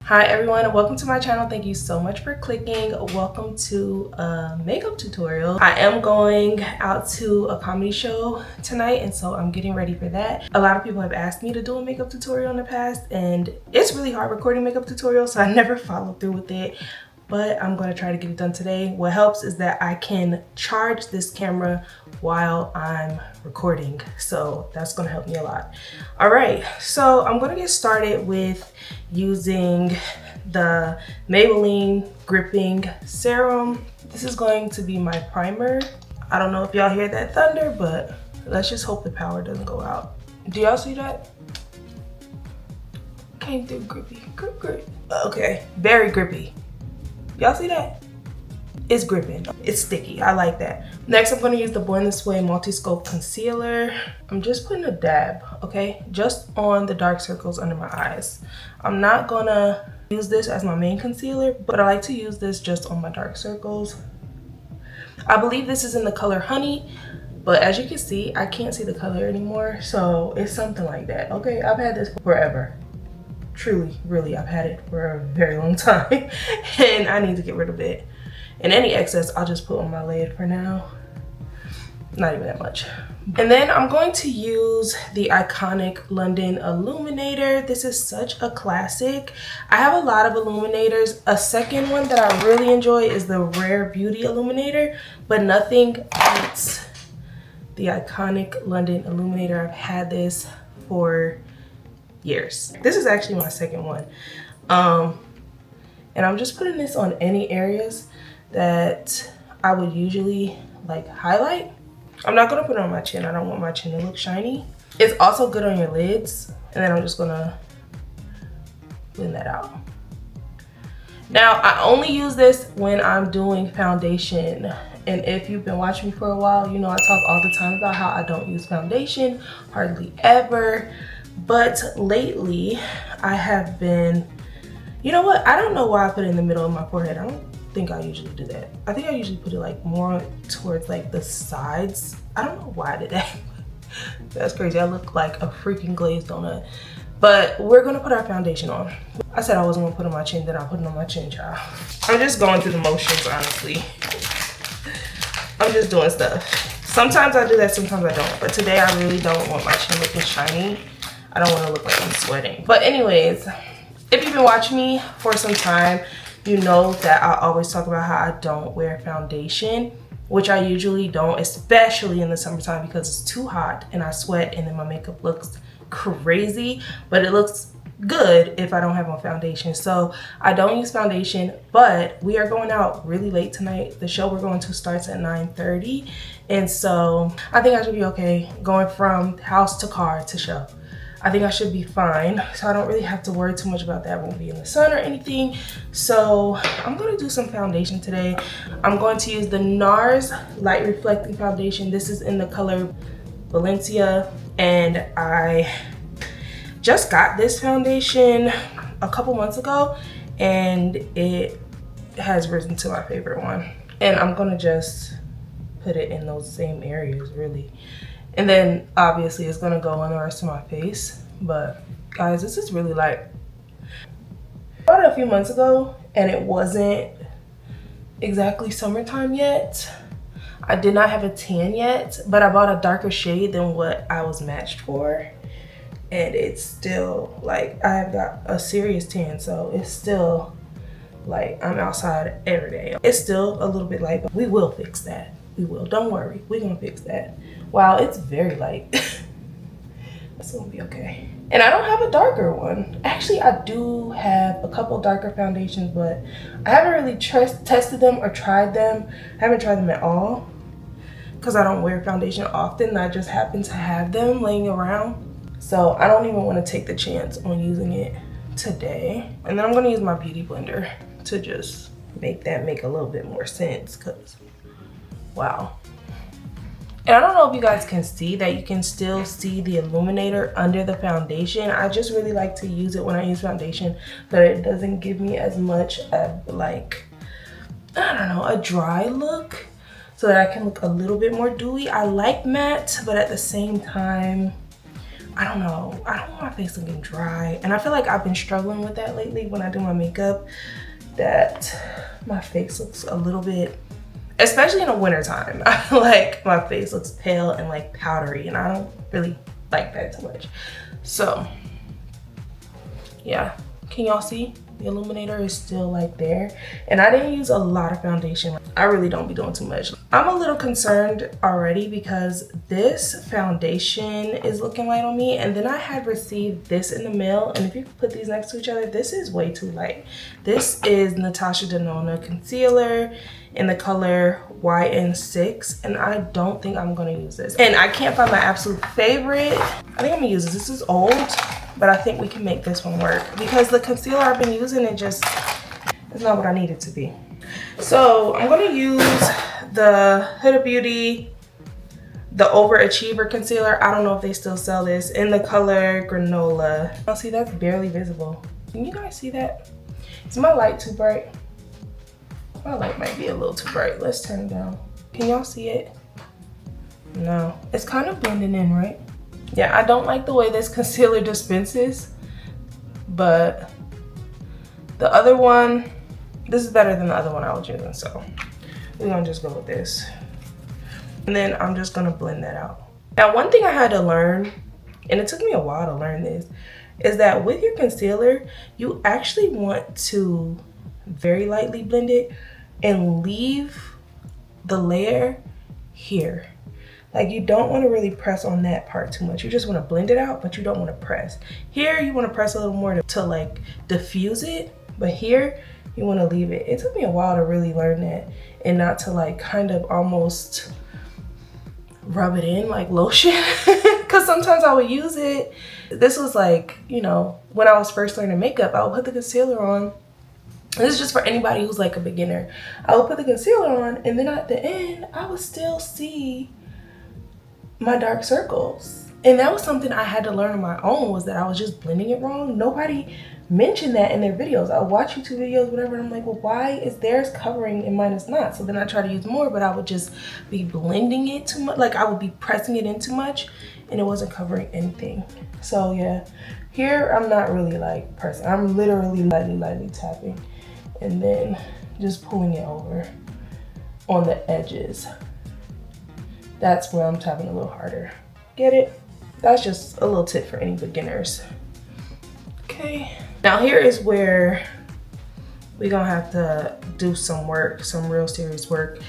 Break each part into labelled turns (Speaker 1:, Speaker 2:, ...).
Speaker 1: Hi everyone, welcome to my channel. Thank you so much for clicking. Welcome to a makeup tutorial. I am going out to a comedy show tonight, and so I'm getting ready for that. A lot of people have asked me to do a makeup tutorial in the past, and it's really hard recording makeup tutorials, so I never follow through with it. But I'm going to try to get it done today. What helps is that I can charge this camera while I'm recording, so that's going to help me a lot. All right, so I'm going to get started with using the Maybelline Gripping Serum. This is going to be my primer. I don't know if y'all hear that thunder, but let's just hope the power doesn't go out. Do y'all see that? Came through grippy, grip. Okay, very grippy. Y'all see that? It's gripping. It's sticky. I like that. Next, I'm going to use the Born This Way Multi-Scope Concealer. I'm just putting a dab, okay? Just on the dark circles under my eyes. I'm not going to use this as my main concealer, but I like to use this just on my dark circles. I believe this is in the color Honey, but as you can see, I can't see the color anymore, so it's something like that, okay? I've had this forever. Truly, really, I've had it for a very long time and I need to get rid of it. And any excess, I'll just put on my lid for now. Not even that much. And then I'm going to use the iconic London Illuminator. This is such a classic. I have a lot of illuminators. A second one that I really enjoy is the Rare Beauty Illuminator, but nothing beats the iconic London Illuminator. I've had this for years. This is actually my second one. And I'm just putting this on any areas that I would usually like highlight. I'm not gonna put it on my chin. I don't want my chin to look shiny. It's also good on your lids. And then I'm just gonna blend that out. Now, I only use this when I'm doing foundation. And if you've been watching me for a while, you know I talk all the time about how I don't use foundation, hardly ever. But lately, I have been, you know what? I don't know why I put it in the middle of my forehead. I don't think I usually do that. I think I usually put it like more towards like the sides. I don't know why I did that. That's crazy. I look like a freaking glazed donut. But we're gonna put our foundation on. I said I wasn't gonna put it on my chin, then I put it on my chin, child. I'm just going through the motions, honestly. I'm just doing stuff. Sometimes I do that, sometimes I don't. But today I really don't want my chin looking shiny. I don't want to look like I'm sweating. But anyways, if you've been watching me for some time, you know that I always talk about how I don't wear foundation, which I usually don't, especially in the summertime because it's too hot and I sweat and then my makeup looks crazy, but it looks good if I don't have on foundation. So I don't use foundation, but we are going out really late tonight. The show we're going to starts at 9:30, and so I think I should be okay going from house to car to show. I think I should be fine, so I don't really have to worry too much about that. I won't be in the sun or anything. So I'm gonna do some foundation today. I'm going to use the NARS Light Reflecting Foundation. This is in the color Valencia, and I just got this foundation a couple months ago, and it has risen to my favorite one. And I'm gonna just put it in those same areas, really. And then obviously it's gonna go on the rest of my face. But guys, this is really light. I bought it a few months ago and it wasn't exactly summertime yet. I did not have a tan yet, but I bought a darker shade than what I was matched for. And it's still like, I have got a serious tan, so it's still like I'm outside every day. It's still a little bit light, but we will fix that. We will, don't worry, we're gonna fix that. Wow, it's very light. It's gonna be okay. And I don't have a darker one. Actually, I do have a couple darker foundations, but I haven't really tested them or tried them. I haven't tried them at all because I don't wear foundation often. I just happen to have them laying around. So I don't even want to take the chance on using it today. And then I'm gonna use my beauty blender to just make that make a little bit more sense, because wow. And I don't know if you guys can see that you can still see the illuminator under the foundation. I just really like to use it when I use foundation, but it doesn't give me as much of like, I don't know, a dry look, so that I can look a little bit more dewy. I like matte, but at the same time, I don't know, I don't want my face looking dry. And I feel like I've been struggling with that lately when I do my makeup, that my face looks a little bit, especially in the winter time, I feel like my face looks pale and like powdery, and I don't really like that too much. So yeah, can y'all see? The illuminator is still like there, and I didn't use a lot of foundation. I really don't be doing too much. I'm a little concerned already because this foundation is looking light on me, and then I had received this in the mail, and if you put these next to each other, this is way too light. This is Natasha Denona concealer in the color YN6, and I don't think I'm gonna use this. And I can't find my absolute favorite. I think I'm gonna use this. This is old, but I think we can make this one work because the concealer I've been using, it's not what I need it to be. So I'm gonna use the Huda Beauty, the Overachiever concealer. I don't know if they still sell this, in the color Granola. Oh, see, that's barely visible. Can you guys see that? Is my light too bright? My light might be a little too bright. Let's turn it down. Can y'all see it? No, it's kind of blending in, right? Yeah, I don't like the way this concealer dispenses, but the other one, this is better than the other one I was using, so we're gonna just go with this. And then I'm just gonna blend that out. Now, one thing I had to learn, and it took me a while to learn this, is that with your concealer, you actually want to very lightly blend it and leave the layer here. Like, you don't want to really press on that part too much. You just want to blend it out, but you don't want to press. Here, you want to press a little more to like diffuse it, but here, you want to leave it. It took me a while to really learn that, and not to like kind of almost rub it in like lotion, because sometimes I would use it. This was like, you know, when I was first learning makeup, I would put the concealer on. This is just for anybody who's like a beginner. I would put the concealer on, and then at the end, I would still see my dark circles. And that was something I had to learn on my own, was that I was just blending it wrong. Nobody mentioned that in their videos. I would watch YouTube videos, whatever, and I'm like, well, why is theirs covering and mine is not? So then I try to use more, but I would just be blending it too much. Like, I would be pressing it in too much, and it wasn't covering anything. So yeah, here I'm not really like pressing. I'm literally lightly tapping, and then just pulling it over on the edges. That's where I'm tapping a little harder. Get it? That's just a little tip for any beginners. Okay, now here is where we're gonna have to do some work, some real serious work,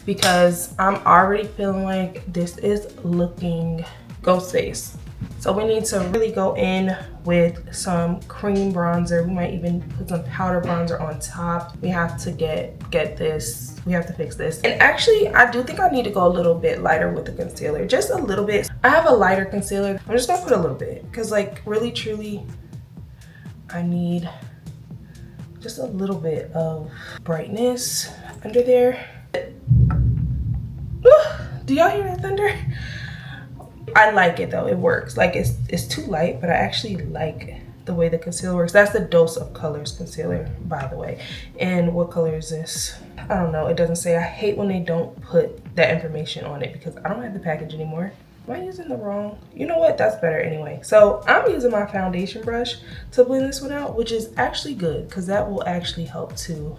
Speaker 1: because I'm already feeling like this is looking ghost face. So we need to really go in with some cream bronzer. We might even put some powder bronzer on top. We have to get this, we have to fix this. And actually, I do think I need to go a little bit lighter with the concealer, just a little bit. I have a lighter concealer. I'm just gonna put a little bit, because like really truly, I need just a little bit of brightness under there. Do y'all hear that thunder? I like it though, it works. Like, it's too light, but I actually like the way the concealer works. That's the Dose of Colors concealer, by the way. And what color is this? I don't know, it doesn't say. I hate when they don't put that information on it, because I don't have the package anymore. Am I using the wrong? You know what, that's better anyway. So I'm using my foundation brush to blend this one out, which is actually good, because that will actually help to,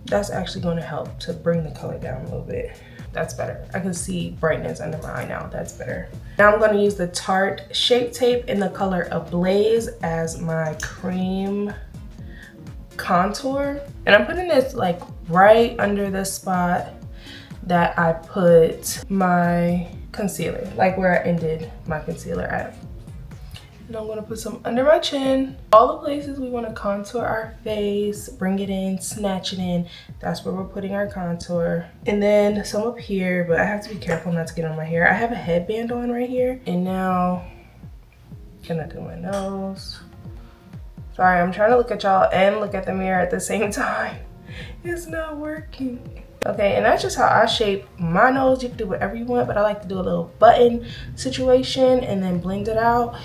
Speaker 1: that's actually going to help to bring the color down a little bit. That's better. I can see brightness under my eye now. That's better. Now I'm going to use the Tarte Shape Tape in the color Ablaze as my cream contour. And I'm putting this like right under the spot that I put my concealer, like where I ended my concealer at. And I'm gonna put some under my chin. All the places we wanna contour our face, bring it in, snatch it in, that's where we're putting our contour. And then some up here, but I have to be careful not to get on my hair. I have a headband on right here. And now, can I do my nose? Sorry, I'm trying to look at y'all and look at the mirror at the same time. It's not working. Okay, and that's just how I shape my nose. You can do whatever you want, but I like to do a little button situation and then blend it out.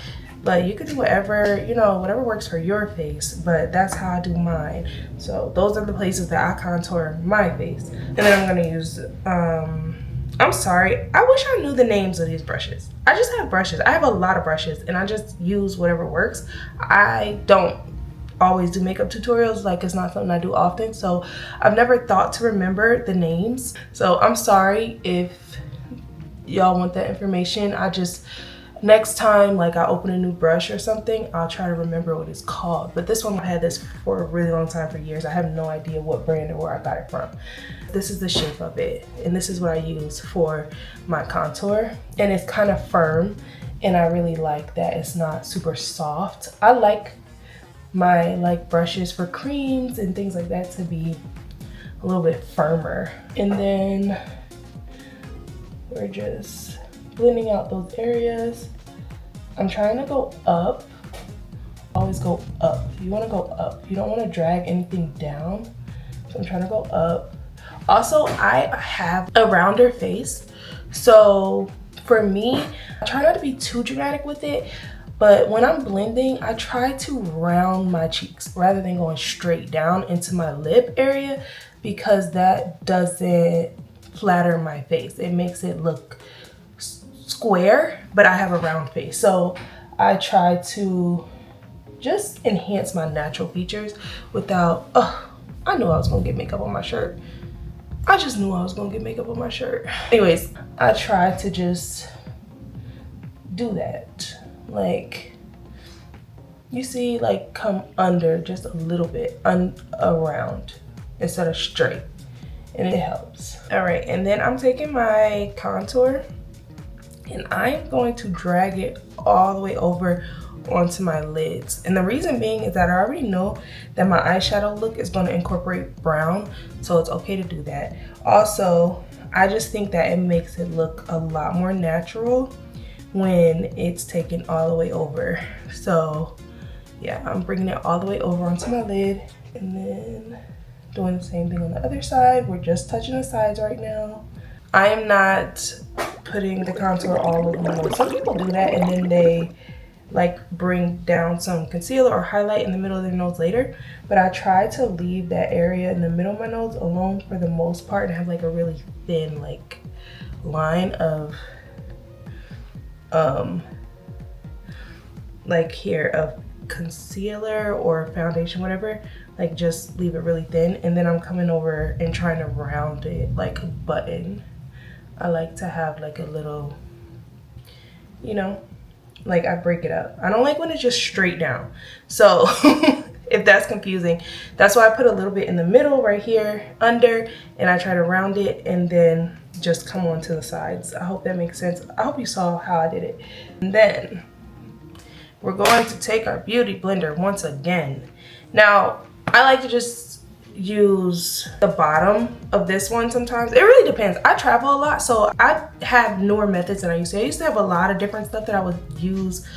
Speaker 1: But you could do whatever, you know, whatever works for your face, but that's how I do mine. So those are the places that I contour my face. And then I'm gonna use I'm sorry, I wish I knew the names of these brushes. I just have brushes. I have a lot of brushes and I just use whatever works. I don't always do makeup tutorials, like it's not something I do often, so I've never thought to remember the names. So I'm sorry if y'all want that information. I just, next time like I open a new brush or something, I'll try to remember what it's called. But this one, I had this for a really long time, for years. I have no idea what brand or where I got it from. This is the shape of it, and this is what I use for my contour, and it's kind of firm, and I really like that it's not super soft. I like my brushes for creams and things like that to be a little bit firmer. And then we're just blending out those areas. I'm trying to go up. Always go up. You want to go up. You don't want to drag anything down. So I'm trying to go up. Also, I have a rounder face, so for me, I try not to be too dramatic with it, but when I'm blending, I try to round my cheeks rather than going straight down into my lip area, because that doesn't flatter my face. It makes it look square, but I have a round face. So I try to just enhance my natural features without, I knew I was gonna get makeup on my shirt. I just knew I was gonna get makeup on my shirt. Anyways, I try to just do that. Like, you see, like come under just a little bit, around instead of straight, and it helps. All right, and then I'm taking my contour and I'm going to drag it all the way over onto my lids. And the reason being is that I already know that my eyeshadow look is going to incorporate brown, so it's okay to do that. Also, I just think that it makes it look a lot more natural when it's taken all the way over. So yeah, I'm bringing it all the way over onto my lid and then doing the same thing on the other side. We're just touching the sides right now. I am not putting the contour all over my nose. Some people do that and then they like bring down some concealer or highlight in the middle of their nose later, but I try to leave that area in the middle of my nose alone for the most part and have like a really thin like line of like here of concealer or foundation, whatever. Like just leave it really thin, and then I'm coming over and trying to round it like a button. I like to have like a little, you know, like I break it up. I don't like when it's just straight down. So if that's confusing, that's why I put a little bit in the middle right here under, and I try to round it and then just come on to the sides. I hope that makes sense. I hope you saw how I did it. And then we're going to take our beauty blender once again. Now, I like to just use the bottom of this one sometimes. It really depends. I travel a lot, so I have newer methods than I used to. I used to have a lot of different stuff that I would use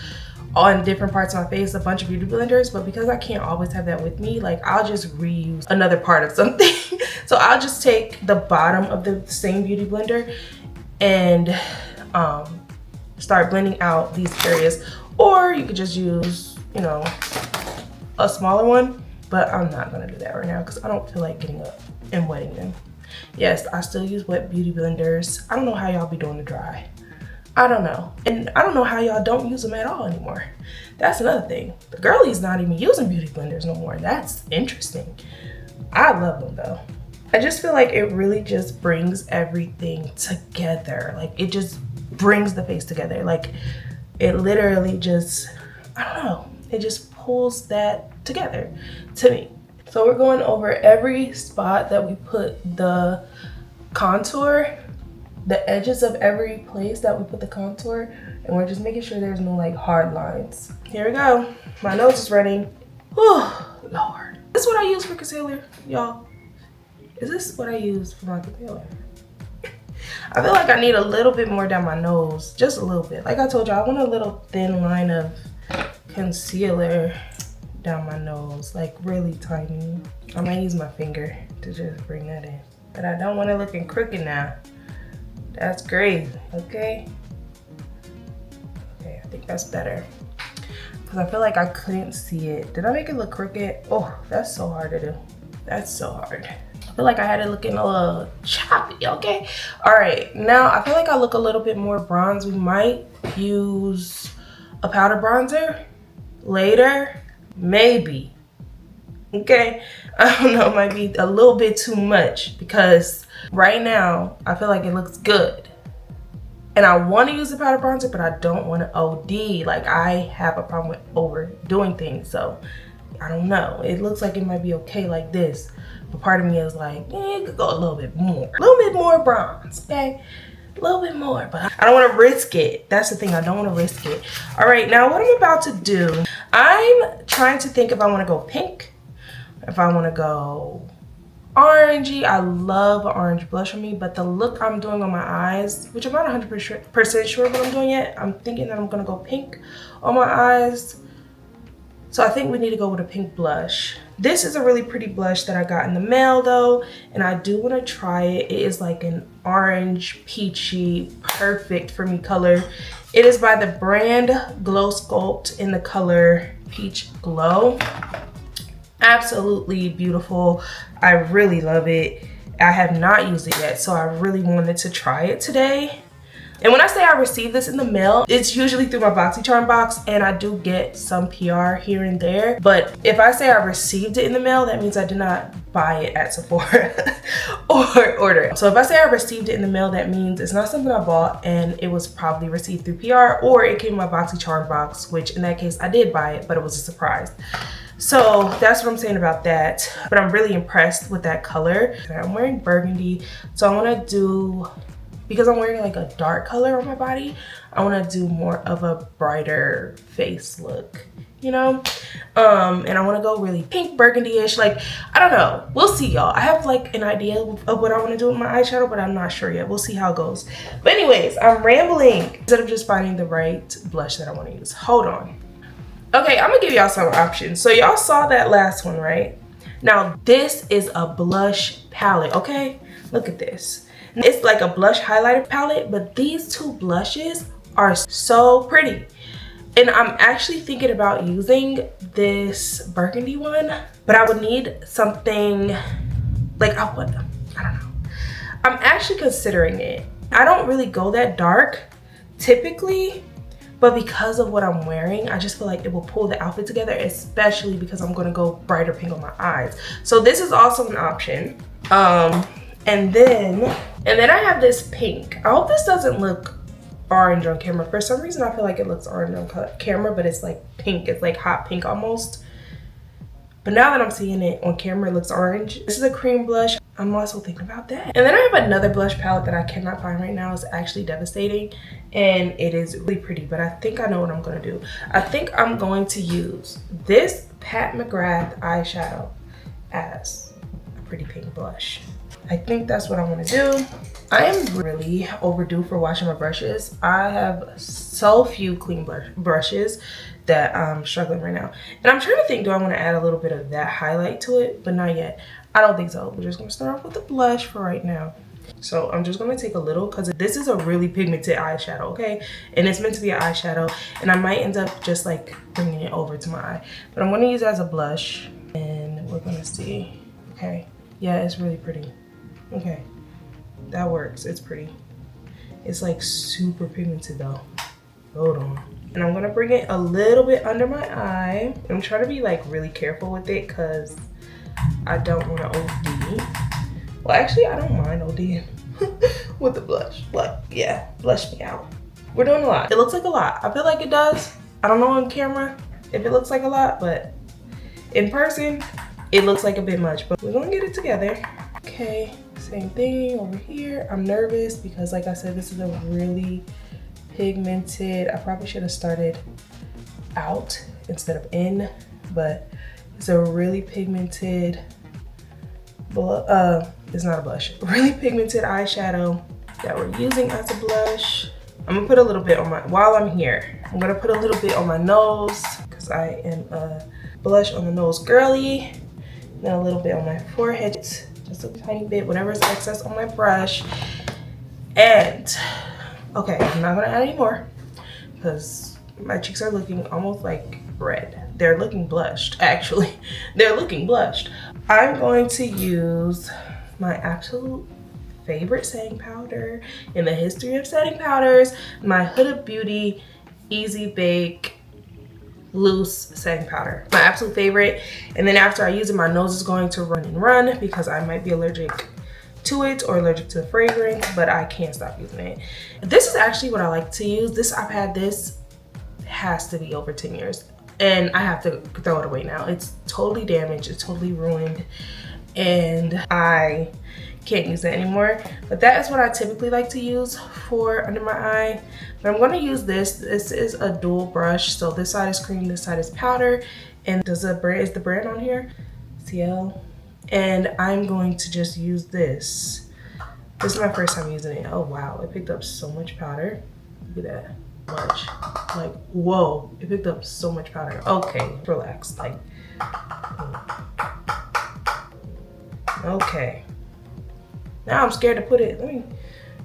Speaker 1: on different parts of my face, a bunch of beauty blenders, but because I can't always have that with me, like I'll just reuse another part of something. So I'll just take the bottom of the same beauty blender and start blending out these areas, or you could just use, you know, a smaller one, but I'm not gonna do that right now because I don't feel like getting up and wetting them. Yes, I still use wet beauty blenders. I don't know how y'all be doing the dry. I don't know. And I don't know how y'all don't use them at all anymore. That's another thing. The girlies not even using beauty blenders no more. That's interesting. I love them though. I just feel like it really just brings everything together. Like it just brings the face together. Like it literally just, I don't know. It just pulls that together to me. So we're going over every spot that we put the contour, the edges of every place that we put the contour, and we're just making sure there's no like hard lines. Here we go. My nose is running. Oh, Lord. This is what I use for concealer, y'all. Is this what I use for my concealer? I feel like I need a little bit more down my nose, just a little bit. Like I told you, I want a little thin line of concealer down my nose, like really tiny. I might use my finger to just bring that in, but I don't want it looking crooked now. That's crazy. Okay, I think that's better because I feel like I couldn't see it. Did I make it look crooked? Oh, that's so hard to do. That's so hard. feel like I had it looking a little choppy, okay? All right, now I feel like I look a little bit more bronze. We might use a powder bronzer later, maybe, okay? I don't know, it might be a little bit too much because right now I feel like it looks good. And I want to use the powder bronzer, but I don't want to OD. Like, I have a problem with overdoing things, so I don't know. It looks like it might be okay like this. But part of me is like, it could go a little bit more. A little bit more bronze, okay? A little bit more, but I don't want to risk it. That's the thing, I don't want to risk it. All right, now what I'm about to do, I'm trying to think if I want to go pink, if I want to go orangey. I love an orange blush on me, but the look I'm doing on my eyes, which I'm not 100% sure what I'm doing yet, I'm thinking that I'm going to go pink on my eyes. So I think we need to go with a pink blush. This is a really pretty blush that I got in the mail though, and I do want to try it. It is like an orange peachy, perfect for me color. It is by the brand Glow Sculpt in the color Peach Glow. Absolutely beautiful. I really love it. I have not used it yet, so I really wanted to try it today. And when I say I received this in the mail, it's usually through my BoxyCharm box, and I do get some PR here and there. But if I say I received it in the mail, that means I did not buy it at Sephora or order it. So if I say I received it in the mail, that means it's not something I bought and it was probably received through PR, or it came in my BoxyCharm box, which in that case I did buy it, but it was a surprise. So that's what I'm saying about that. But I'm really impressed with that color. I'm wearing burgundy, so I want to do, because I'm wearing like a dark color on my body, I want to do more of a brighter face look, you know? And I want to go really pink burgundy-ish. Like, I don't know, we'll see, y'all. I have like an idea of what I want to do with my eyeshadow, but I'm not sure yet. We'll see how it goes. But anyways, I'm rambling instead of just finding the right blush that I want to use. Hold on. Okay, I'm gonna give y'all some options. So y'all saw that last one, right? Now this is a blush palette, okay? Look at this. It's like a blush highlighter palette, but these two blushes are so pretty. And I'm actually thinking about using this burgundy one, but I would need something like, I don't know. I'm actually considering it. I don't really go that dark typically, but because of what I'm wearing, I just feel like it will pull the outfit together, especially because I'm gonna go brighter pink on my eyes. So this is also an option. And then I have this pink. I hope this doesn't look orange on camera. For some reason, I feel like it looks orange on camera, but it's like pink. It's like hot pink almost. But now that I'm seeing it on camera, it looks orange. This is a cream blush. I'm also thinking about that. And then I have another blush palette that I cannot find right now. It's actually devastating, and it is really pretty, but I think I know what I'm gonna do. I think I'm going to use this Pat McGrath eyeshadow as a pretty pink blush. I think that's what I want to do. I am really overdue for washing my brushes. I have so few clean brushes that I'm struggling right now. And I'm trying to think, do I want to add a little bit of that highlight to it? But not yet. I don't think so. We're just going to start off with the blush for right now. So I'm just going to take a little, because this is a really pigmented eyeshadow, okay? And it's meant to be an eyeshadow. And I might end up just like bringing it over to my eye. But I'm going to use it as a blush. And we're going to see. Okay. Yeah, it's really pretty. Okay. That works. It's pretty. It's like super pigmented though. Hold on. And I'm gonna bring it a little bit under my eye. I'm trying to be like really careful with it because I don't want to OD. Well, actually, I don't mind ODing with the blush. Like, yeah, blush me out. We're doing a lot. It looks like a lot. I feel like it does. I don't know on camera if it looks like a lot, but in person, it looks like a bit much. But we're gonna get it together. Okay. Same thing over here. I'm nervous because, like I said, this is a really pigmented. I probably should have started out instead of in, but it's a really pigmented, it's not a blush, really pigmented eyeshadow that we're using as a blush. I'm gonna put a little bit on my, while I'm here, I'm gonna put a little bit on my nose because I am a blush on the nose girly, then a little bit on my forehead. Just a tiny bit, whatever's excess on my brush. And okay, I'm not gonna add any more because my cheeks are looking almost like red. They're looking blushed, actually. They're looking blushed. I'm going to use my absolute favorite setting powder in the history of setting powders, my Huda Beauty Easy Bake Loose setting powder. My absolute favorite. And then after I use it, my nose is going to run and run because I might be allergic to it or allergic to the fragrance, but I can't stop using it. This is actually what I like to use. This, I've had this, has to be over 10 years. And I have to throw it away now. It's totally damaged, it's totally ruined, and I can't use it anymore. But that is what I typically like to use for under my eye. But I'm gonna use this. This is a dual brush. So this side is cream, this side is powder. And is the brand on here? CL. And I'm going to just use this. This is my first time using it. Oh wow, it picked up so much powder. Look at that. Much. Like, whoa, it picked up so much powder. Okay, relax. Like, okay. Now I'm scared to put it. Let me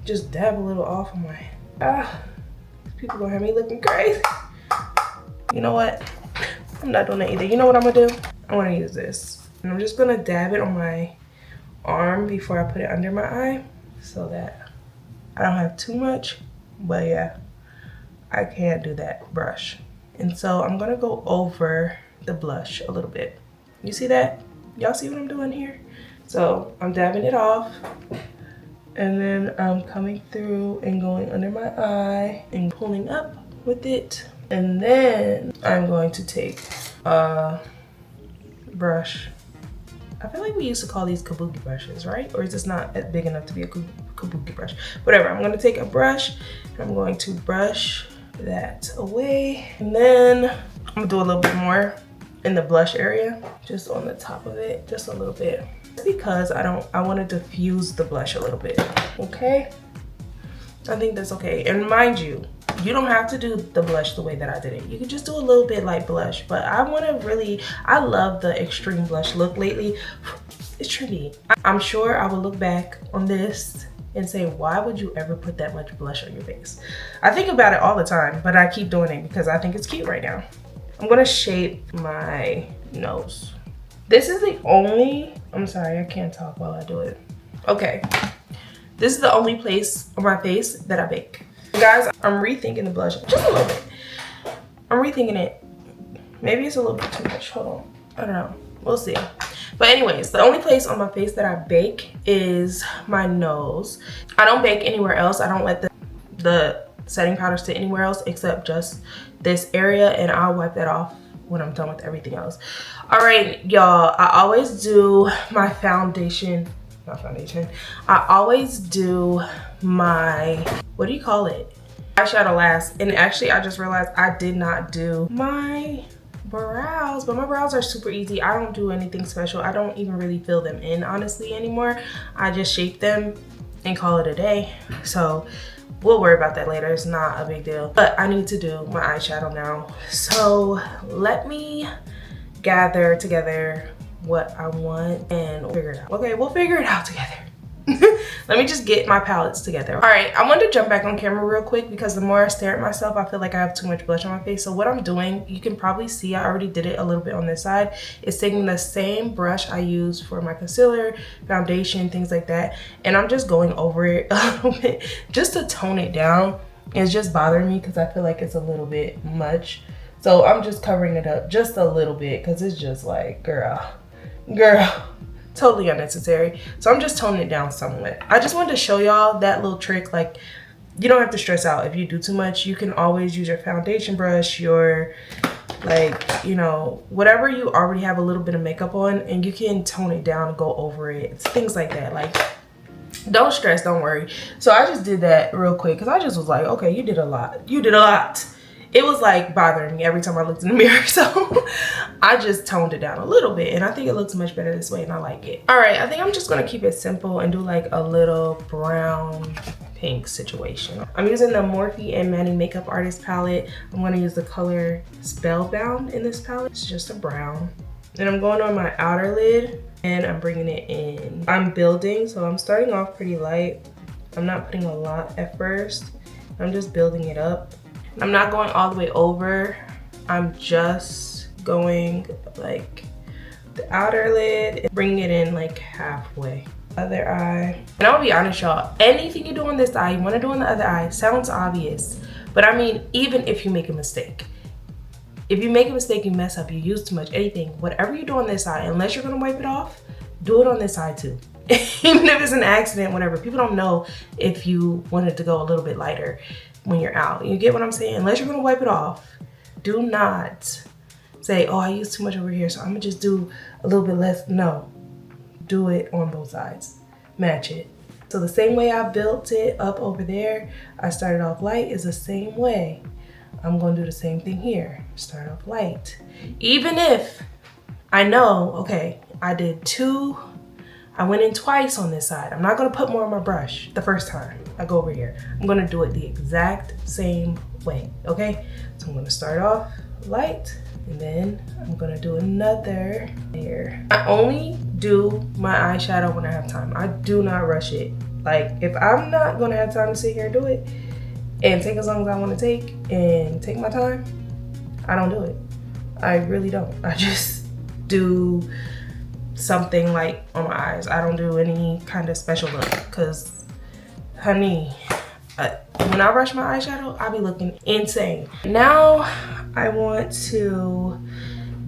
Speaker 1: just dab a little off of my, people gonna have me looking crazy. You know what? I'm not doing that either. You know what I'm gonna do? I wanna use this. And I'm just gonna dab it on my arm before I put it under my eye so that I don't have too much, but yeah. I can't do that brush. And so I'm gonna go over the blush a little bit. You see that? Y'all see what I'm doing here? So I'm dabbing it off, and then I'm coming through and going under my eye and pulling up with it. And then I'm going to take a brush. I feel like we used to call these kabuki brushes, right? Or is this not big enough to be a kabuki brush? Whatever, I'm gonna take a brush and I'm going to brush that away. And then I'm gonna do a little bit more in the blush area, just on the top of it, just a little bit. Because I want to diffuse the blush a little bit, okay? I think that's okay. And mind you, you don't have to do the blush the way that I did it. You can just do a little bit light blush, but I love the extreme blush look lately. It's trendy. I'm sure I will look back on this and say, why would you ever put that much blush on your face? I think about it all the time, but I keep doing it because I think it's cute right now. I'm gonna shape my nose. This is the only, I'm sorry, I can't talk while I do it. Okay, this is the only place on my face that I bake. Guys, I'm rethinking the blush just a little bit. I'm rethinking it. Maybe it's a little bit too much, hold on. I don't know, we'll see. But anyways, the only place on my face that I bake is my nose. I don't bake anywhere else. I don't let the setting powder sit anywhere else except just this area, and I'll wipe that off when I'm done with everything else. All right, y'all, I always do my foundation, not foundation. I always do my, what do you call it? Eyeshadow last. And actually, I just realized I did not do my brows, but my brows are super easy. I don't do anything special. I don't even really fill them in honestly anymore. I just shape them and call it a day. So we'll worry about that later. It's not a big deal. But I need to do my eyeshadow now. So let me gather together what I want and we'll figure it out. Okay, we'll figure it out together. Let me just get my palettes together. All right, I wanted to jump back on camera real quick because the more I stare at myself, I feel like I have too much blush on my face. So what I'm doing, you can probably see, I already did it a little bit on this side, is taking the same brush I use for my concealer, foundation, things like that, and I'm just going over it a little bit just to tone it down. It's just bothering me because I feel like it's a little bit much. So I'm just covering it up just a little bit because it's just like, girl, totally unnecessary. So I'm just toning it down somewhat. I just wanted to show y'all that little trick. Like, you don't have to stress out if you do too much. You can always use your foundation brush, your, like, you know, whatever you already have a little bit of makeup on, and you can tone it down and go over it. It's things like that. Like, don't stress, don't worry. So I just did that real quick because I just was like, okay, you did a lot. You did a lot. It was like bothering me every time I looked in the mirror. So I just toned it down a little bit and I think it looks much better this way and I like it. All right, I think I'm just gonna keep it simple and do like a little brown pink situation. I'm using the Morphe and Manny Makeup Artist palette. I'm gonna use the color Spellbound in this palette. It's just a brown. Then I'm going on my outer lid and I'm bringing it in. I'm building, so I'm starting off pretty light. I'm not putting a lot at first. I'm just building it up. I'm not going all the way over. I'm just going like the outer lid and bringing it in like halfway. Other eye. And I'll be honest, y'all, anything you do on this eye, you want to do on the other eye, sounds obvious. But I mean, even if you make a mistake. If you make a mistake, you mess up, you use too much, anything, whatever you do on this eye, unless you're going to wipe it off, do it on this eye too. Even if it's an accident, whatever. People don't know if you wanted to go a little bit lighter when you're out. You get what I'm saying? Unless you're going to wipe it off, do not say, oh, I used too much over here, so I'm going to just do a little bit less. No. Do it on both sides. Match it. So the same way I built it up over there, I started off light, is the same way. I'm going to do the same thing here. Start off light. Even if I know, okay, I did 2, I went in twice on this side. I'm not going to put more on my brush the first time I go over here. I'm going to do it the exact same way, okay? So I'm going to start off light, and then I'm gonna do another layer. I only do my eyeshadow when I have time. I do not rush it. Like, if I'm not gonna have time to sit here and do it and take as long as I wanna take and take my time, I don't do it. I really don't. I just do something like on my eyes. I don't do any kind of special look, because honey, when I rush my eyeshadow, I'll be looking insane. Now I want to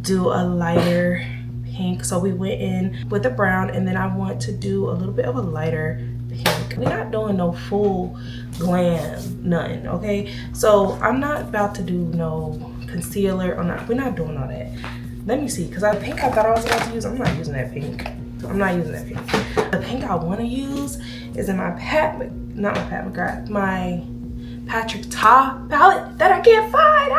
Speaker 1: do a lighter pink. So we went in with a brown, and then I want to do a little bit of a lighter pink. We're not doing no full glam, nothing, okay? So I'm not about to do no concealer or not. We're not doing all that. Let me see, because the pink I thought I was about to use, I'm not using that pink. I'm not using that pink. The pink I want to use is in my my Patrick Ta palette that I can't find.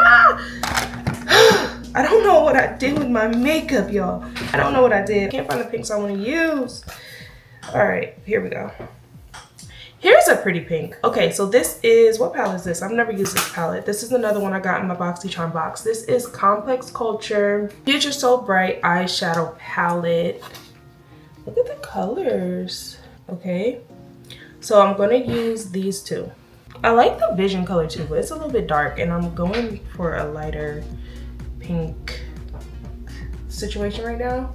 Speaker 1: I don't know what I did with my makeup, y'all. I don't know what I did. I can't find the pinks I want to use. All right, here we go. Here's a pretty pink. Okay, so this is, what palette is this? I've never used this palette. This is another one I got in my BoxyCharm box. This is Complex Culture Future So Bright eyeshadow palette. Look at the colors. Okay, so I'm gonna use these two. I like the Vision color too, but it's a little bit dark, and I'm going for a lighter pink situation right now.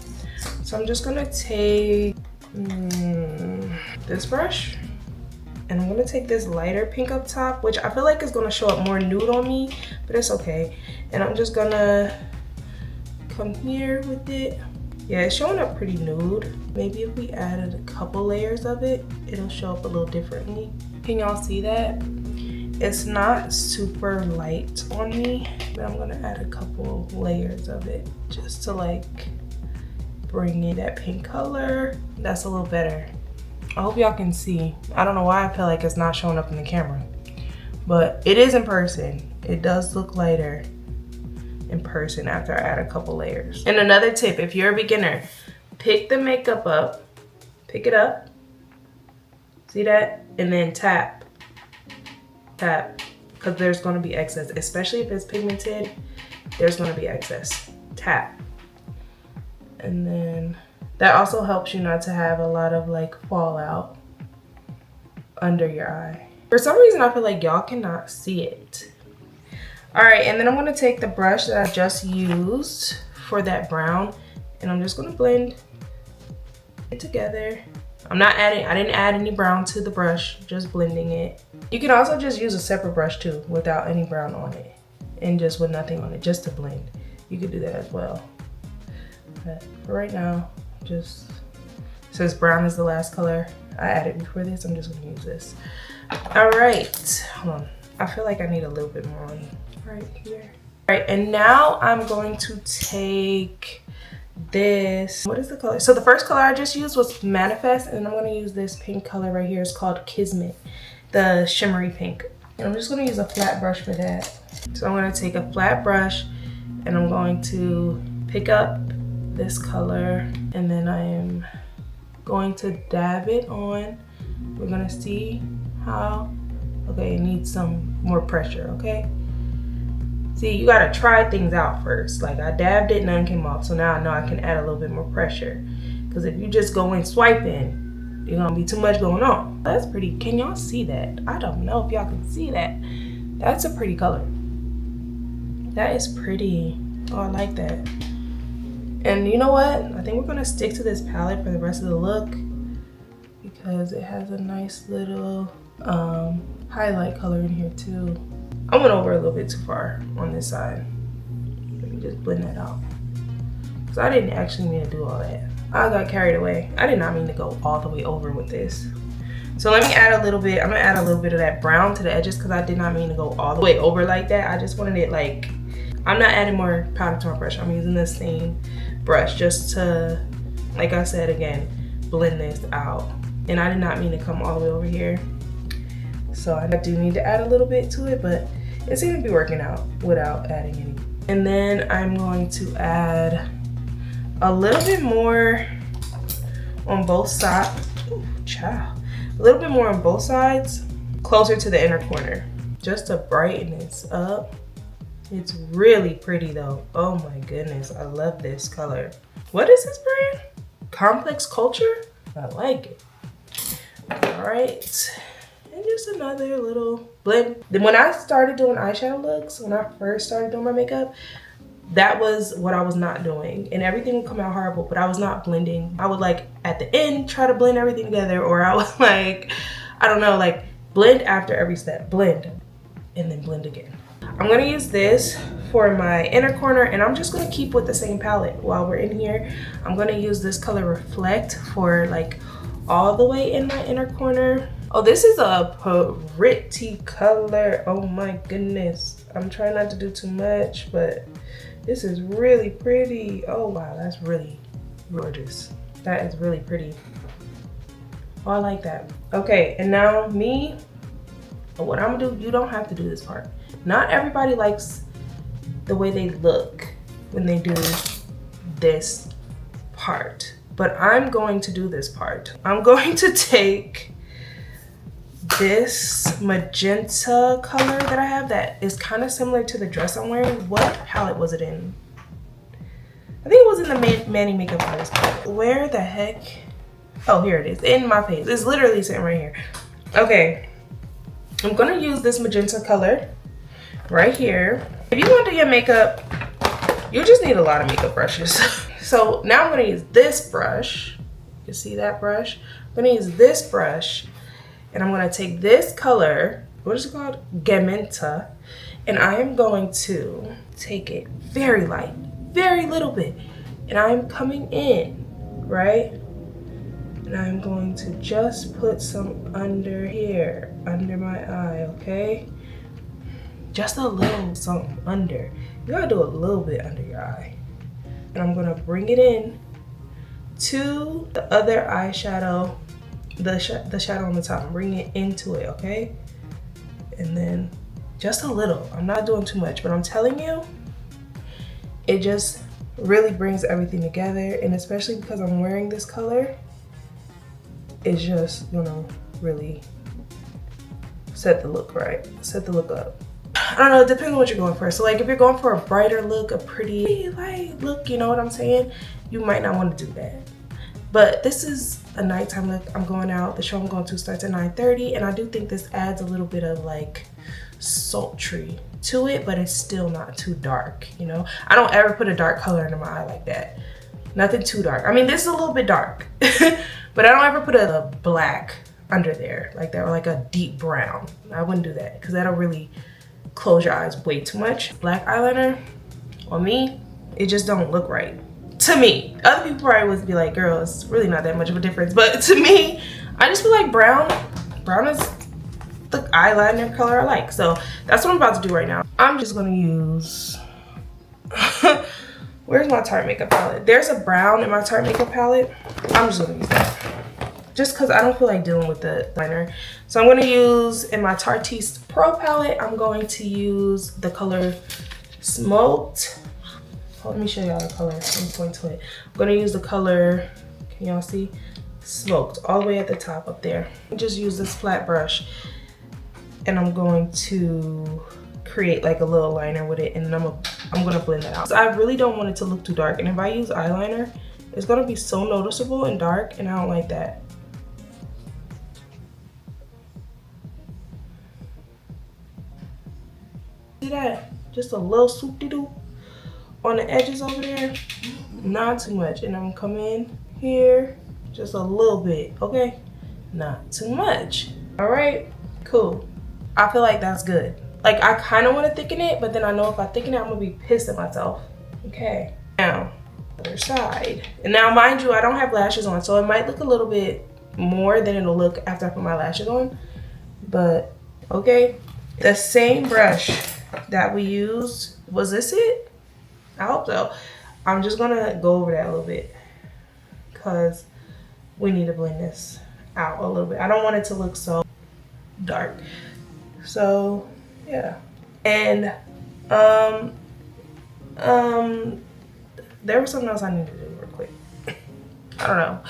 Speaker 1: So I'm just gonna take this brush, and I'm gonna take this lighter pink up top, which I feel like is gonna show up more nude on me, but it's okay. And I'm just gonna come here with it. Yeah, it's showing up pretty nude. Maybe if we added a couple layers of it, it'll show up a little differently. Can y'all see that? It's not super light on me, but I'm gonna add a couple layers of it just to like bring in that pink color. That's a little better. I hope y'all can see. I don't know why I feel like it's not showing up in the camera, but it is in person. It does look lighter in person after I add a couple layers. And another tip, if you're a beginner, pick the makeup up, pick it up, see that? And then tap, because there's gonna be excess, especially if it's pigmented, there's gonna be excess. Tap. And then that also helps you not to have a lot of like fallout under your eye. For some reason, I feel like y'all cannot see it. All right, and then I'm gonna take the brush that I just used for that brown, and I'm just gonna blend it together. I didn't add any brown to the brush, just blending it. You can also just use a separate brush too, without any brown on it, and just with nothing on it, just to blend. You could do that as well. But for right now, just, since brown is the last color I added before this, I'm just gonna use this. All right, hold on. I feel like I need a little bit more on right here. All right, and now I'm going to take this, what is the color? So the first color I just used was Manifest, and I'm gonna use this pink color right here. It's called Kismet, the shimmery pink. And I'm just gonna use a flat brush for that. So I'm gonna take a flat brush, and I'm going to pick up this color, and then I am going to dab it on. We're gonna see how, okay, it needs some more pressure, okay? See, you gotta try things out first. Like, I dabbed it, none came off, so now I know I can add a little bit more pressure. Because if you just go in swiping, you're gonna be too much going on. That's pretty. Can y'all see that? I don't know if y'all can see that. That's a pretty color. That is pretty. Oh, I like that. And you know what? I think we're gonna stick to this palette for the rest of the look. because it has a nice little highlight color in here too. I went over a little bit too far on this side. Let me just blend that out. So I didn't actually mean to do all that. I got carried away. I did not mean to go all the way over with this. So let me add a little bit. I'm gonna add a little bit of that brown to the edges because I did not mean to go all the way over like that. I just wanted it like, I'm not adding more powder to my brush. I'm using the same brush just to, like I said again, blend this out. And I did not mean to come all the way over here. So I do need to add a little bit to it, but it seems to be working out without adding any. And then I'm going to add a little bit more on both sides. Ooh, child. A little bit more on both sides, closer to the inner corner, just to brighten this up. It's really pretty though. Oh my goodness, I love this color. What is this brand? Complex Culture? I like it. All right, and just another little blend. Then when I started doing eyeshadow looks, when I first started doing my makeup, that was what I was not doing, and everything would come out horrible, but I was not blending. I would like at the end try to blend everything together, or I was like, I don't know, like blend after every step, blend and then blend again. I'm gonna use this for my inner corner, and I'm just gonna keep with the same palette while we're in here. I'm gonna use this color Reflect for like all the way in my inner corner. Oh, this is a pretty color. Oh my goodness. I'm trying not to do too much, but this is really pretty. Oh wow, that's really gorgeous. That is really pretty. Oh, I like that. Okay, and now me, what I'm gonna do, you don't have to do this part. Not everybody likes the way they look when they do this part, but I'm going to do this part. I'm going to take this magenta color that I have that is kind of similar to the dress I'm wearing. What palette was it in? I think it was in the Manny Makeup Artist palette. Where the heck? Oh, here it is, in my face. It's literally sitting right here. Okay, I'm gonna use this magenta color right here. If you want to do your makeup, you just need a lot of makeup brushes. So now I'm gonna use this brush. You see that brush? I'm gonna use this brush, and I'm gonna take this color, what is it called? Gamenta, and I am going to take it very light, very little bit, and I'm coming in, right? And I'm going to just put some under here, under my eye, okay? Just a little something under. You gotta do a little bit under your eye. And I'm gonna bring it in to the other eyeshadow, the shadow on the top. I'm bringing it into it, okay? And then just a little. I'm not doing too much, but I'm telling you, it just really brings everything together. And especially because I'm wearing this color, it's just gonna really set the look right, set the look up. I don't know, it depends on what you're going for. So like if you're going for a brighter look, a pretty light look, you know what I'm saying? You might not want to do that. But this is a nighttime look. I'm going out. The show I'm going to starts at 9:30, and I do think this adds a little bit of like sultry to it, but it's still not too dark, you know? I don't ever put a dark color under my eye like that. Nothing too dark. I mean, this is a little bit dark, but I don't ever put a black under there like that, or like a deep brown. I wouldn't do that because that'll really close your eyes way too much. Black eyeliner, on me, it just don't look right. To me. Other people probably would be like, girl, it's really not that much of a difference. But to me, I just feel like brown is the eyeliner color I like. So that's what I'm about to do right now. I'm just gonna use, where's my Tarte makeup palette? There's a brown in my Tarte makeup palette. I'm just gonna use that. Just because I don't feel like dealing with the liner. So I'm gonna use, in my Tarte Pro palette, I'm going to use the color Smoked. Let me show y'all the color. Let me point to it. I'm gonna use the color, can y'all see? Smoked, all the way at the top up there. Just use this flat brush, and I'm going to create like a little liner with it, and then I'm gonna blend that out. So I really don't want it to look too dark, and if I use eyeliner, it's gonna be so noticeable and dark, and I don't like that. See that? Just a little swoop-de-doo on the edges over there. Not too much. And I'm gonna come in here just a little bit, okay? not too much. All right, cool. I feel like that's good. Like, I kind of want to thicken it, but then I know if I thicken it, I'm gonna be pissed at myself. Okay, now other side. And now, mind you, I don't have lashes on, so it might look a little bit more than it'll look after I put my lashes on, but okay. The same brush that we used, was this it? I hope so. I'm just gonna go over that a little bit because we need to blend this out a little bit. I don't want it to look so dark. So yeah. And there was something else I need to do real quick. I don't know.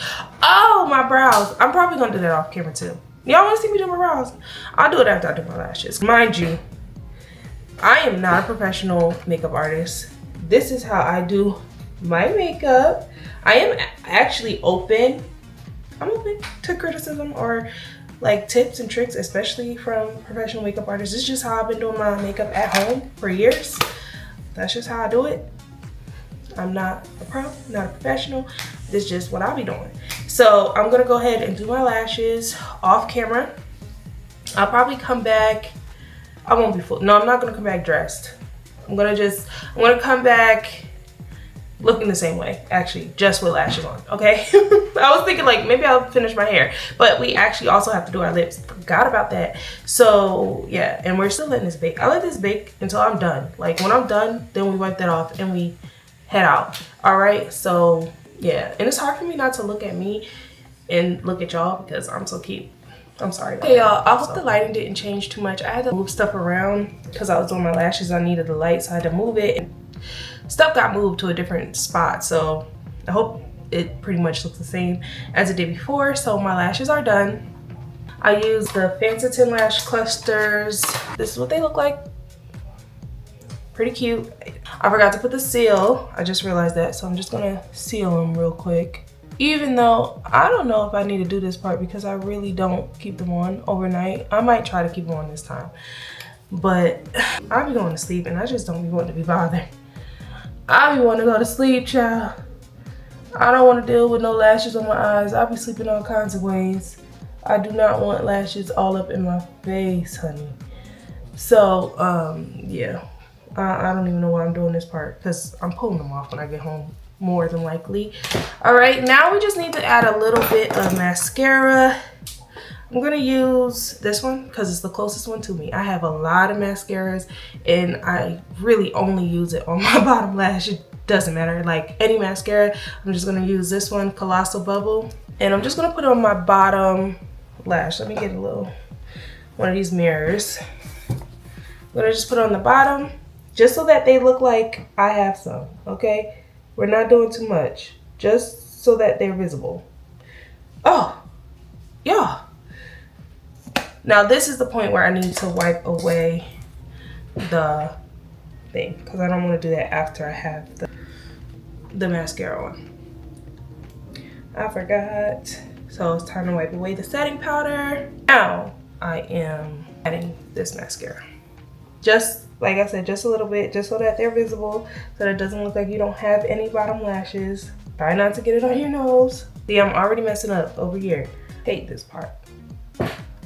Speaker 1: Oh, my brows. I'm probably gonna do that off camera too. Y'all wanna see me do my brows? I'll do it after I do my lashes. Mind you, I am not a professional makeup artist. This is how I do my makeup. I am actually open. I'm open to criticism or like tips and tricks, especially from professional makeup artists. This is just how I've been doing my makeup at home for years. That's just how I do it. I'm not a pro, not a professional. This is just what I'll be doing. So I'm gonna go ahead and do my lashes off camera. I'll probably come back. I won't be full. No, I'm not gonna come back dressed. I'm gonna come back looking the same way, actually, just with lashes on, okay? I was thinking like maybe I'll finish my hair, but we actually also have to do our lips. Forgot about that. So yeah, and we're still letting this bake. I let this bake until I'm done. Like when I'm done, then we wipe that off and we head out. All right, so yeah, and it's hard for me not to look at me and look at y'all because I'm so cute. I'm sorry. Okay, y'all, I hope the lighting didn't change too much. I had to move stuff around because I was doing my lashes. I needed the light, so I had to move it. And stuff got moved to a different spot, so I hope it pretty much looks the same as it did before. So my lashes are done. I used the Fancy 10 lash clusters. This is what they look like. Pretty cute. I forgot to put the seal. I just realized that, so I'm just gonna seal them real quick. Even though I don't know if I need to do this part because I really don't keep them on overnight. I might try to keep them on this time, but I'll be going to sleep and I just don't be wanting to be bothered. I be wanting to go to sleep, child. I don't want to deal with no lashes on my eyes. I'll be sleeping all kinds of ways. I do not want lashes all up in my face, honey. So, yeah. I don't even know why I'm doing this part because I'm pulling them off when I get home, more than likely. All right, now we just need to add a little bit of mascara. I'm gonna use this one because it's the closest one to me. I have a lot of mascaras and I really only use it on my bottom lash. It doesn't matter, like any mascara. I'm just gonna use this one, Colossal Bubble. And I'm just gonna put it on my bottom lash. Let me get a little, one of these mirrors. I'm gonna just put it on the bottom just so that they look like I have some, okay? We're not doing too much, just so that they're visible. Oh, yeah. Now this is the point where I need to wipe away the thing because I don't want to do that after I have the mascara on. I forgot. So it's time to wipe away the setting powder. Now I am adding this mascara. Just like I said, just a little bit, just so that they're visible, so that it doesn't look like you don't have any bottom lashes. Try not to get it on your nose. See, I'm already messing up over here. Hate this part.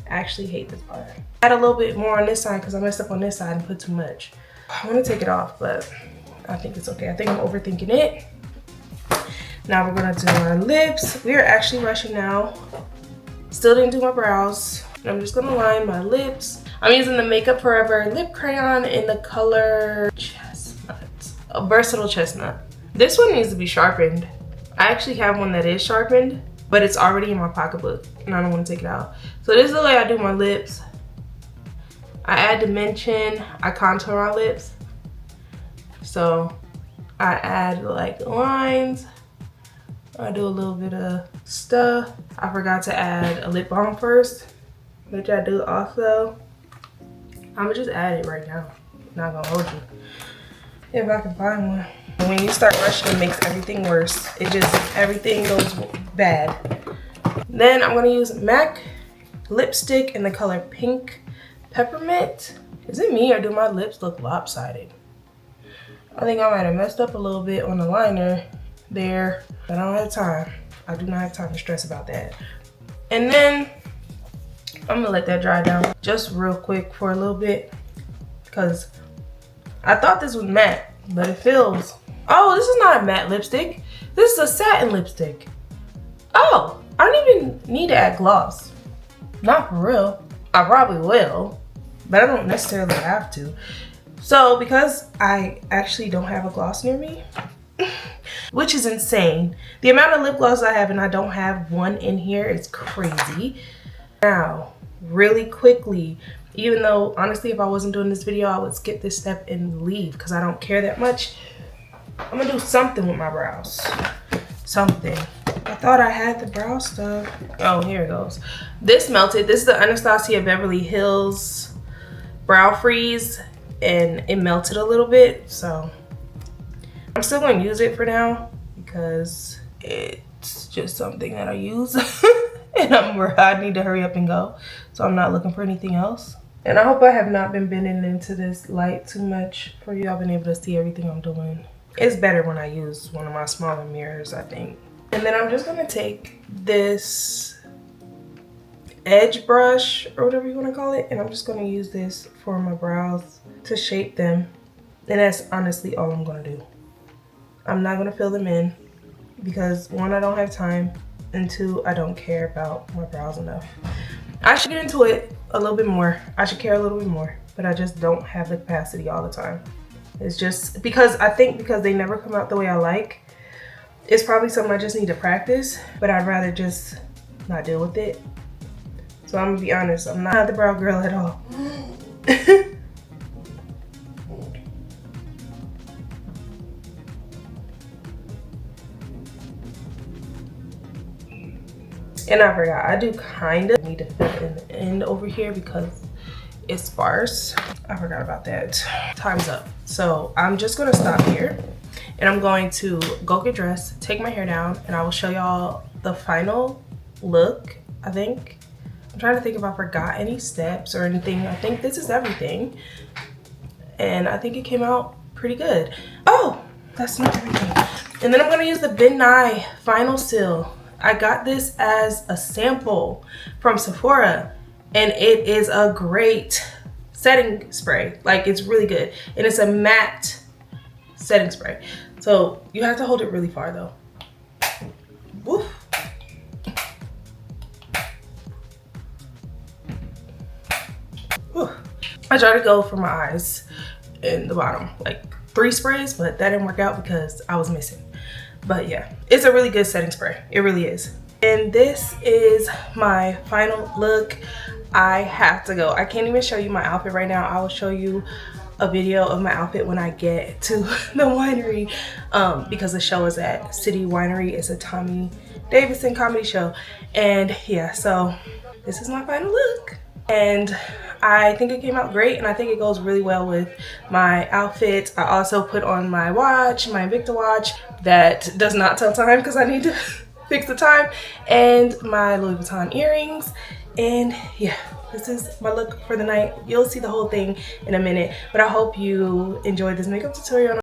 Speaker 1: Actually hate this part. Add a little bit more on this side because I messed up on this side and put too much. I want to take it off, but I think it's okay. I think I'm overthinking it. Now we're gonna do our lips. We are actually rushing now. Still didn't do my brows. I'm just gonna line my lips. I'm using the Makeup Forever lip crayon in the color Chestnut, a versatile chestnut. This one needs to be sharpened. I actually have one that is sharpened, but it's already in my pocketbook and I don't want to take it out. So this is the way I do my lips. I add dimension, I contour my lips. So I add like lines. I do a little bit of stuff. I forgot to add a lip balm first, which I do also. I'm gonna just add it right now. Not gonna hold you. If I can find one. When you start rushing, it makes everything worse. Everything goes bad. Then I'm gonna use MAC lipstick in the color Pink Peppermint. Is it me or do my lips look lopsided? I think I might have messed up a little bit on the liner there, but I don't have time. I do not have time to stress about that. And then I'm gonna let that dry down just real quick for a little bit because I thought this was matte, but it feels, oh, this is not a matte lipstick. This is a satin lipstick. Oh, I don't even need to add gloss. Not for real. I probably will, but I don't necessarily have to. So because I actually don't have a gloss near me, which is insane. The amount of lip gloss I have and I don't have one in here is crazy. Now, really quickly, even though honestly if I wasn't doing this video I would skip this step and leave because I don't care that much, I'm gonna do something with my brows. Something. I thought I had the brow stuff. Oh, here it goes. This melted. This is the Anastasia Beverly Hills Brow Freeze and it melted a little bit, so I'm still going to use it for now because it's just something that I use and I need to hurry up and go, so I'm not looking for anything else. And I hope I have not been bending into this light too much for you. I've been able to see everything I'm doing. It's better when I use one of my smaller mirrors, I think. And then I'm just going to take this edge brush or whatever you want to call it, and I'm just going to use this for my brows to shape them. And that's honestly all I'm going to do. I'm not going to fill them in because one, I don't have time, and two, I don't care about my brows enough. I should get into it a little bit more. I should care a little bit more, but I just don't have the capacity all the time. It's just because I think because they never come out the way I like, it's probably something I just need to practice, but I'd rather just not deal with it. So I'm gonna be honest, I'm not the brow girl at all. And I forgot, I do kind of need to fill in the end over here because it's sparse. I forgot about that. Time's up. So I'm just gonna stop here and I'm going to go get dressed, take my hair down, and I will show y'all the final look, I think. I'm trying to think if I forgot any steps or anything. I think this is everything. And I think it came out pretty good. Oh, that's not everything. And then I'm gonna use the Ben Nye Final Seal. I got this as a sample from Sephora and it is a great setting spray. Like, it's really good. And it's a matte setting spray. So you have to hold it really far though. Woof. Whew. I tried to go for my eyes in the bottom, like 3 sprays, but that didn't work out because I was missing. But yeah, it's a really good setting spray. It really is. And this is my final look. I have to go. I can't even show you my outfit right now. I will show you a video of my outfit when I get to the winery because the show is at City Winery. It's a Tommy Davidson comedy show. And yeah, so this is my final look. And I think it came out great and I think it goes really well with my outfit. I also put on my watch, my Invicta watch that does not tell time because I need to fix the time, and my Louis Vuitton earrings. And yeah, this is my look for the night. You'll see the whole thing in a minute, but I hope you enjoyed this makeup tutorial.